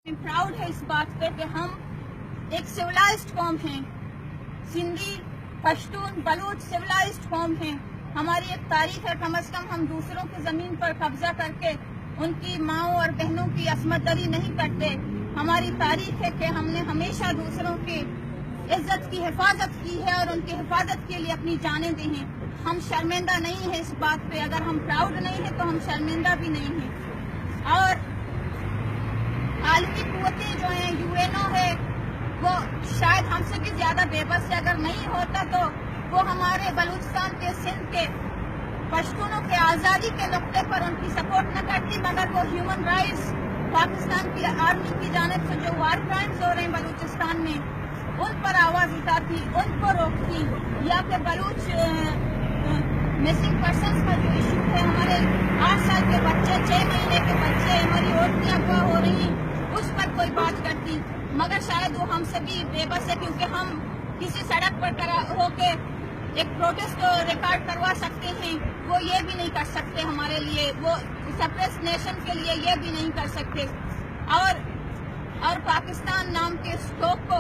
Proud है इस बात पे कि हम एक सिविलाइज्ड कौम हैं। सिंधी, पश्तून, बलूच सिविलाइज्ड कौम हैं। हमारी एक तारीख है, कम से कम हम दूसरों की जमीन पर कब्जा करके उनकी माओं और बहनों की असमत दरी नहीं करते। हमारी तारीख है कि हमने हमेशा दूसरों की इज्जत की हिफाजत की है और उनकी हिफाजत के लिए अपनी जानें दी हैं। हम शर्मिंदा नहीं है इस बात पे। अगर हम प्राउड नहीं है तो हम शर्मिंदा भी नहीं हैं। और आलमी कुव्वतें जो हैं, यूएनओ है, वो शायद हमसे भी ज्यादा बेबस है। अगर नहीं होता तो वो हमारे बलूचिस्तान के, सिंध के पश्तूनों के आज़ादी के नुक्ते पर उनकी सपोर्ट न करती, मगर वो ह्यूमन राइट्स पाकिस्तान की आर्मी की जानिब से जो वार क्राइम्स हो रहे हैं बलूचिस्तान में, उन पर आवाज उठाती, उनको रोकती। या फिर बलूच मिसिंग पर्सनस का जो इशू है, हमारे 8 साल के बच्चे, 6 महीने के बच्चे, हमारी औरतें अगवा हो रही, उस पर कोई बात करती। मगर शायद वो हमसे भी बेबस है, क्योंकि हम किसी सड़क पर होके एक प्रोटेस्ट रिकॉर्ड करवा सकते हैं, वो ये भी नहीं कर सकते हमारे लिए। वो सेपरेट नेशन के लिए ये भी नहीं कर सकते। और पाकिस्तान नाम के स्टोक को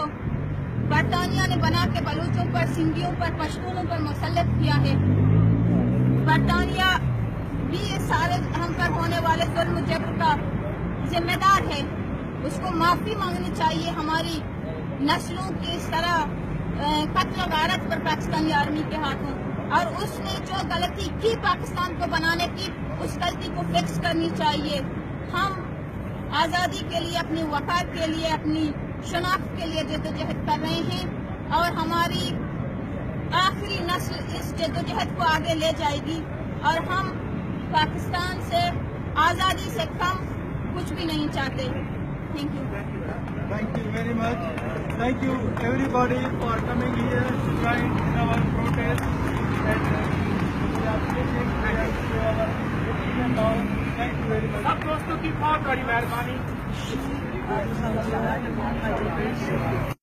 बरतानिया ने बना के बलूचों पर, सिंधियों पर, पश्तूनों पर मुसल्लत किया है। बरतानिया भी इस सारे हम पर होने वाले जुल्म जबर का जिम्मेदार है। उसको माफी मांगनी चाहिए हमारी नस्लों की इस तरह कत्ल गारत पर पाकिस्तानी आर्मी के हाथों। और उसने जो गलती की पाकिस्तान को बनाने की, उस गलती को फिक्स करनी चाहिए। हम आज़ादी के लिए, अपनी वफात के लिए, अपनी शनाख्त के लिए जद्दोजहद कर रहे हैं और हमारी आखिरी नस्ल इस जद्दोजहद को आगे ले जाएगी। और हम पाकिस्तान से आज़ादी से कम कुछ भी नहीं चाहते। Thank you. Thank you very much. Thank you everybody for coming here to join in our protest. And we are listening to our opinion now. Thank you very much. सब दोस्तों की बहुत बड़ी मेहरबानी।